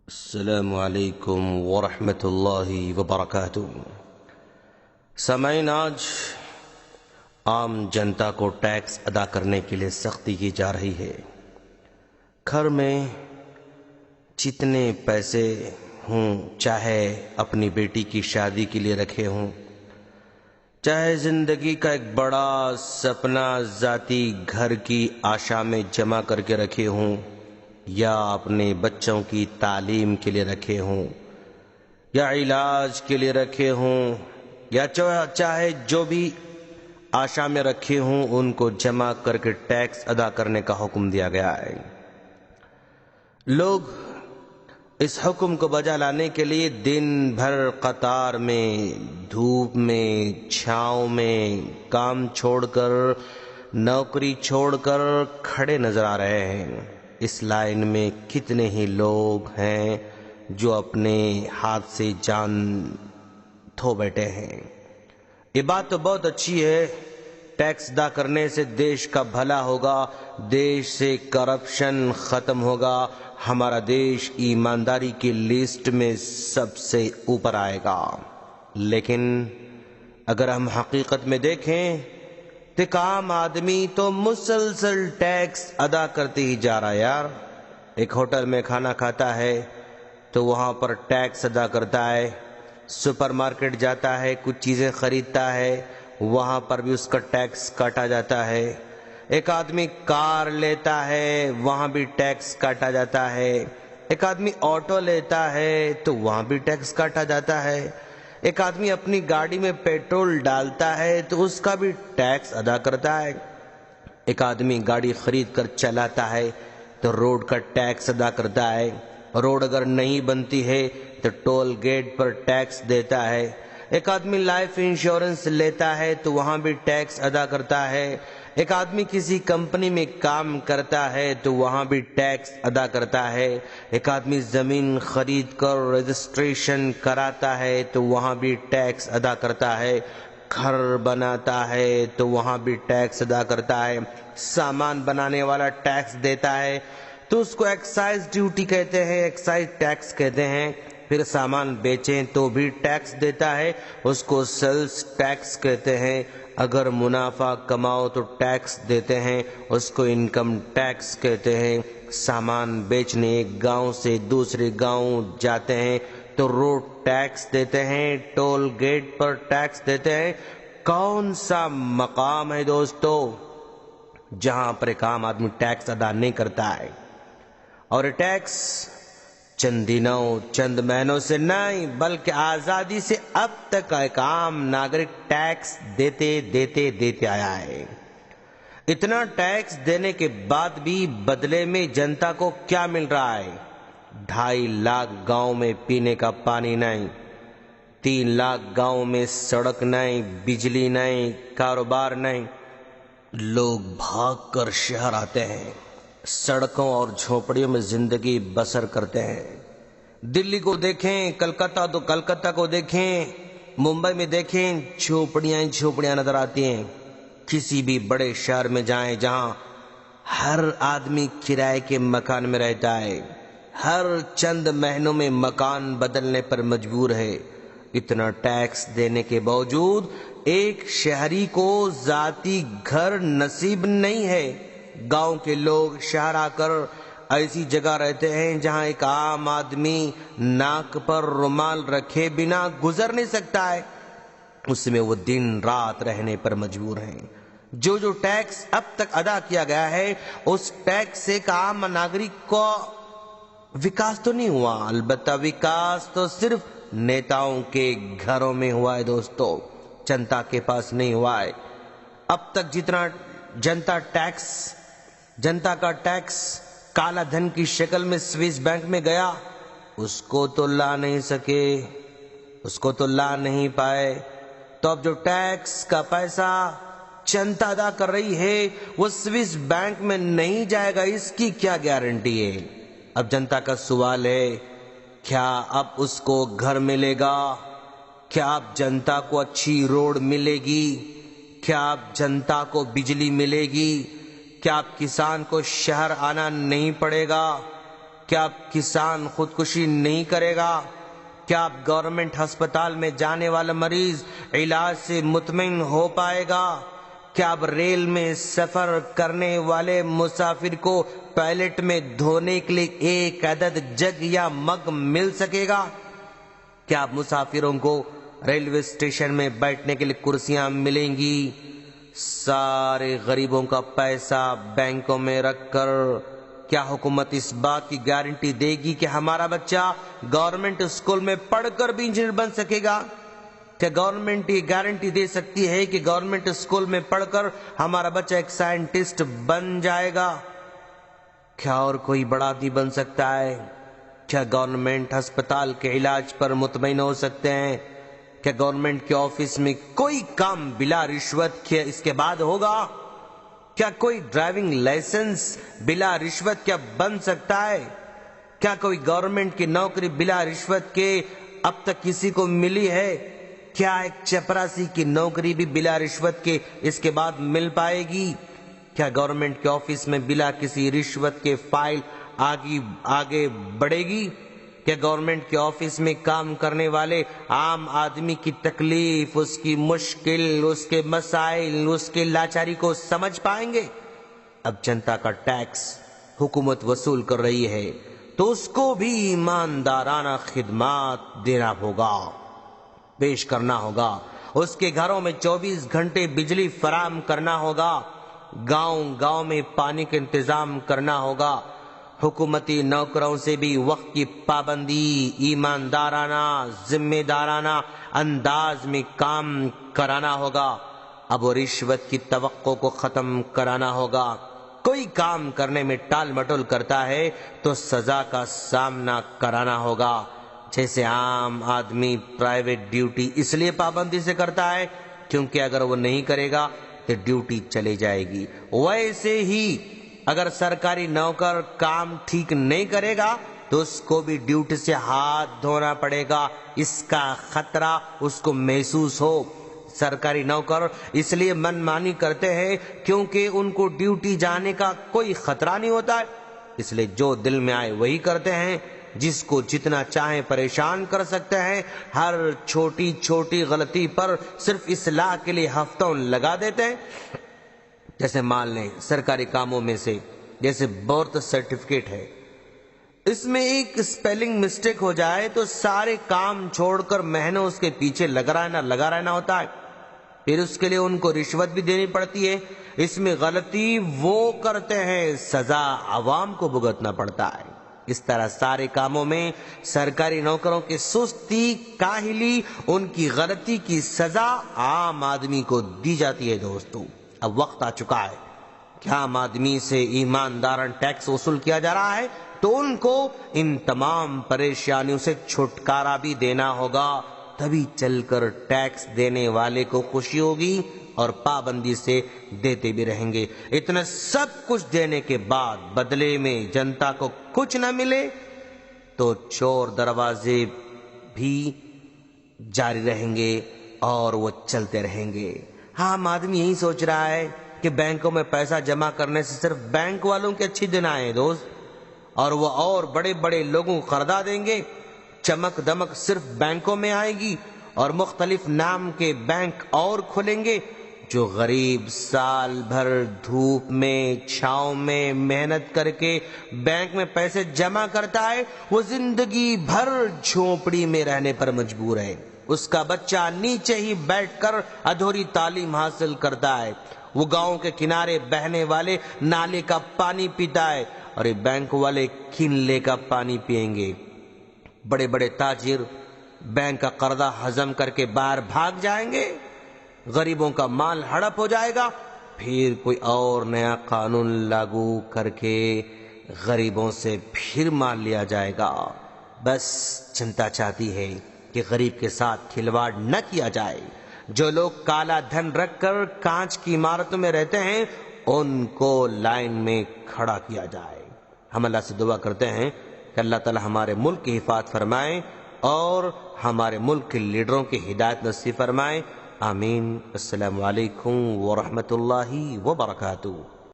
السلام علیکم ورحمۃ اللہ وبرکاتہ۔ سامعین، آج عام جنتا کو ٹیکس ادا کرنے کے لیے سختی کی جا رہی ہے۔ گھر میں جتنے پیسے ہوں، چاہے اپنی بیٹی کی شادی کے لیے رکھے ہوں، چاہے زندگی کا ایک بڑا سپنا ذاتی گھر کی آشا میں جمع کر کے رکھے ہوں، یا اپنے بچوں کی تعلیم کے لیے رکھے ہوں، یا علاج کے لیے رکھے ہوں، یا چاہے جو بھی آشا میں رکھے ہوں، ان کو جمع کر کے ٹیکس ادا کرنے کا حکم دیا گیا ہے۔ لوگ اس حکم کو بجا لانے کے لیے دن بھر قطار میں، دھوپ میں، چھاؤں میں کام چھوڑ کر، نوکری چھوڑ کر کھڑے نظر آ رہے ہیں۔ اس لائن میں کتنے ہی لوگ ہیں جو اپنے ہاتھ سے جان دھو بیٹھے ہیں۔ یہ بات تو بہت اچھی ہے، ٹیکس ادا کرنے سے دیش کا بھلا ہوگا، دیش سے کرپشن ختم ہوگا، ہمارا دیش ایمانداری کی لسٹ میں سب سے اوپر آئے گا۔ لیکن اگر ہم حقیقت میں دیکھیں تو ایک عام آدمی تو مسلسل ٹیکس ادا کرتے ہی جا رہا ہے۔ یار، ایک ہوٹل میں کھانا کھاتا ہے تو وہاں پر ٹیکس ادا کرتا ہے، سپر مارکیٹ جاتا ہے، کچھ چیزیں خریدتا ہے، وہاں پر بھی اس کا ٹیکس کاٹا جاتا ہے۔ ایک آدمی کار لیتا ہے، وہاں بھی ٹیکس کاٹا جاتا ہے۔ ایک آدمی آٹو لیتا ہے تو وہاں بھی ٹیکس کاٹا جاتا ہے۔ ایک آدمی اپنی گاڑی میں پیٹرول ڈالتا ہے تو اس کا بھی ٹیکس ادا کرتا ہے۔ ایک آدمی گاڑی خرید کر چلاتا ہے تو روڈ کا ٹیکس ادا کرتا ہے۔ روڈ اگر نہیں بنتی ہے تو ٹول گیٹ پر ٹیکس دیتا ہے۔ ایک آدمی لائف انشورنس لیتا ہے تو وہاں بھی ٹیکس ادا کرتا ہے۔ ایک آدمی کسی کمپنی میں کام کرتا ہے تو وہاں بھی ٹیکس ادا کرتا ہے۔ ایک آدمی زمین خرید کر رجسٹریشن کراتا ہے تو وہاں بھی ٹیکس ادا کرتا ہے۔ گھر بناتا ہے تو وہاں بھی ٹیکس ادا کرتا ہے۔ سامان بنانے والا ٹیکس دیتا ہے تو اس کو ایکسائز ڈیوٹی کہتے ہیں، ایکسائز ٹیکس کہتے ہیں۔ پھر سامان بیچیں تو بھی ٹیکس دیتا ہے، اس کو سیلز ٹیکس کہتے ہیں۔ اگر منافع کماؤ تو ٹیکس دیتے ہیں، اس کو انکم ٹیکس کہتے ہیں۔ سامان بیچنے ایک گاؤں سے دوسرے گاؤں جاتے ہیں تو روڈ ٹیکس دیتے ہیں، ٹول گیٹ پر ٹیکس دیتے ہیں۔ کون سا مقام ہے دوستو جہاں پر ایک عام آدمی ٹیکس ادا نہیں کرتا ہے؟ اور یہ ٹیکس چند دنوں چند مہینوں سے نہیں بلکہ آزادی سے اب تک ایک عام ناگرک ٹیکس دیتے آیا ہے۔ اتنا ٹیکس دینے کے بعد بھی بدلے میں جنتا کو کیا مل رہا ہے؟ 2.5 لاکھ گاؤں میں پینے کا پانی نہیں، 3 لاکھ گاؤں میں سڑک نہیں، بجلی نہیں، کاروبار نہیں۔ لوگ بھاگ کر شہر آتے ہیں، سڑکوں اور جھوپڑیوں میں زندگی بسر کرتے ہیں۔ دلی کو دیکھیں، کلکتہ کو دیکھیں، ممبئی میں دیکھیں، جھوپڑیاں نظر آتی ہیں۔ کسی بھی بڑے شہر میں جائیں جہاں ہر آدمی کرائے کے مکان میں رہتا ہے، ہر چند مہینوں میں مکان بدلنے پر مجبور ہے۔ اتنا ٹیکس دینے کے باوجود ایک شہری کو ذاتی گھر نصیب نہیں ہے۔ گاؤں کے لوگ شہر آ کر ایسی جگہ رہتے ہیں جہاں ایک عام آدمی ناک پر رومال رکھے بنا گزر نہیں سکتا ہے، اس میں وہ دن رات رہنے پر مجبور ہیں۔ جو ٹیکس اب تک ادا کیا گیا ہے، اس ٹیکس سے ایک عام ناگرک کو وکاس تو نہیں ہوا، البتہ وکاس تو صرف نیتاؤں کے گھروں میں ہوا ہے دوستو، جنتا کے پاس نہیں ہوا ہے۔ اب تک جتنا جنتا کا ٹیکس کالا دھن کی شکل میں سوئس بینک میں گیا، اس کو تو لا نہیں پائے۔ تو اب جو ٹیکس کا پیسہ جنتا ادا کر رہی ہے وہ سوئس بینک میں نہیں جائے گا، اس کی کیا گارنٹی ہے؟ اب جنتا کا سوال ہے، کیا اب اس کو گھر ملے گا؟ کیا اب جنتا کو اچھی روڈ ملے گی؟ کیا اب جنتا کو بجلی ملے گی؟ کیا اب کسان کو شہر آنا نہیں پڑے گا؟ کیا اب کسان خودکشی نہیں کرے گا؟ کیا اب گورنمنٹ ہسپتال میں جانے والا مریض علاج سے مطمئن ہو پائے گا؟ کیا اب ریل میں سفر کرنے والے مسافر کو ٹوائلٹ میں دھونے کے لیے ایک عدد جگ یا مگ مل سکے گا؟ کیا اب مسافروں کو ریلوے اسٹیشن میں بیٹھنے کے لیے کرسیاں ملیں گی؟ سارے غریبوں کا پیسہ بینکوں میں رکھ کر کیا حکومت اس بات کی گارنٹی دے گی کہ ہمارا بچہ گورنمنٹ اسکول میں پڑھ کر بھی انجینئر بن سکے گا؟ کیا گورنمنٹ یہ گارنٹی دے سکتی ہے کہ گورنمنٹ اسکول میں پڑھ کر ہمارا بچہ ایک سائنٹسٹ بن جائے گا؟ کیا اور کوئی بڑا آدمی بن سکتا ہے؟ کیا گورنمنٹ ہسپتال کے علاج پر مطمئن ہو سکتے ہیں؟ کیا گورنمنٹ کے آفس میں کوئی کام بلا رشوت کے اس کے بعد ہوگا؟ کیا کوئی ڈرائیونگ لائسنس بلا رشوت کیا بن سکتا ہے؟ کیا کوئی گورنمنٹ کی نوکری بلا رشوت کے اب تک کسی کو ملی ہے؟ کیا ایک چپراسی کی نوکری بھی بلا رشوت کے اس کے بعد مل پائے گی؟ کیا گورنمنٹ کے آفس میں بلا کسی رشوت کے فائل آگے بڑھے گی؟ کیا گورنمنٹ کے آفس میں کام کرنے والے عام آدمی کی تکلیف، اس کی مشکل، اس کے مسائل، اس کے لاچاری کو سمجھ پائیں گے؟ اب جنتا کا ٹیکس حکومت وصول کر رہی ہے تو اس کو بھی ایماندارانہ خدمات دینا ہوگا، پیش کرنا ہوگا۔ اس کے گھروں میں 24 گھنٹے بجلی فراہم کرنا ہوگا، گاؤں گاؤں میں پانی کا انتظام کرنا ہوگا، حکومتی نوکروں سے بھی وقت کی پابندی، ایماندارانہ ذمہ دارانہ انداز میں کام کرانا ہوگا۔ اب وہ رشوت کی توقع کو ختم کرانا ہوگا۔ کوئی کام کرنے میں ٹال مٹول کرتا ہے تو سزا کا سامنا کرانا ہوگا۔ جیسے عام آدمی پرائیویٹ ڈیوٹی اس لیے پابندی سے کرتا ہے کیونکہ اگر وہ نہیں کرے گا تو ڈیوٹی چلی جائے گی، ویسے ہی اگر سرکاری نوکر کام ٹھیک نہیں کرے گا تو اس کو بھی ڈیوٹی سے ہاتھ دھونا پڑے گا، اس کا خطرہ اس کو محسوس ہو۔ سرکاری نوکر اس لیے من مانی کرتے ہیں کیونکہ ان کو ڈیوٹی جانے کا کوئی خطرہ نہیں ہوتا ہے، اس لیے جو دل میں آئے وہی کرتے ہیں، جس کو جتنا چاہیں پریشان کر سکتے ہیں، ہر چھوٹی چھوٹی غلطی پر صرف اصلاح کے لیے ہفتوں لگا دیتے ہیں۔ جیسے مان لیں سرکاری کاموں میں سے جیسے برتھ سرٹیفکیٹ ہے، اس میں ایک اسپیلنگ مسٹیک ہو جائے تو سارے کام چھوڑ کر مہینوں اس کے پیچھے لگا رہنا ہوتا ہے، پھر اس کے لیے ان کو رشوت بھی دینی پڑتی ہے۔ اس میں غلطی وہ کرتے ہیں، سزا عوام کو بھگتنا پڑتا ہے۔ اس طرح سارے کاموں میں سرکاری نوکروں کی سستی، کاہلی، ان کی غلطی کی سزا عام آدمی کو دی جاتی ہے۔ دوستو اب وقت آ چکا ہے کہ عام آدمی سے ایماندارانہ ٹیکس وصول کیا جا رہا ہے تو ان کو ان تمام پریشانیوں سے چھٹکارا بھی دینا ہوگا، تبھی چل کر ٹیکس دینے والے کو خوشی ہوگی اور پابندی سے دیتے بھی رہیں گے۔ اتنا سب کچھ دینے کے بعد بدلے میں جنتا کو کچھ نہ ملے تو چور دروازے بھی جاری رہیں گے اور وہ چلتے رہیں گے۔ عام آدمی یہی سوچ رہا ہے کہ بینکوں میں پیسہ جمع کرنے سے صرف بینک والوں کے اچھی دن آئے دوست، اور وہ اور بڑے بڑے لوگوں کو قرضہ دیں گے، چمک دمک صرف بینکوں میں آئے گی اور مختلف نام کے بینک اور کھلیں گے۔ جو غریب سال بھر دھوپ میں چھاؤں میں محنت کر کے بینک میں پیسے جمع کرتا ہے، وہ زندگی بھر جھونپڑی میں رہنے پر مجبور ہے۔ اس کا بچہ نیچے ہی بیٹھ کر ادھوری تعلیم حاصل کرتا ہے، وہ گاؤں کے کنارے بہنے والے نالے کا پانی پیتا ہے اور یہ بینک والے کنلے کا پانی پئیں گے۔ بڑے بڑے تاجر بینک کا قرضہ ہضم کر کے باہر بھاگ جائیں گے، غریبوں کا مال ہڑپ ہو جائے گا، پھر کوئی اور نیا قانون لاگو کر کے غریبوں سے پھر مال لیا جائے گا۔ بس جنتا چاہتی ہے کہ غریب کے ساتھ کھلواڑ نہ کیا جائے۔ جو لوگ کالا دھن رکھ کر کانچ کی عمارتوں میں رہتے ہیں ان کو لائن میں کھڑا کیا جائے۔ ہم اللہ سے دعا کرتے ہیں کہ اللہ تعالی ہمارے ملک کی حفاظت فرمائے اور ہمارے ملک کے لیڈروں کی ہدایت نصیب فرمائے۔ آمین۔ السلام علیکم ورحمۃ اللہ وبرکاتہ۔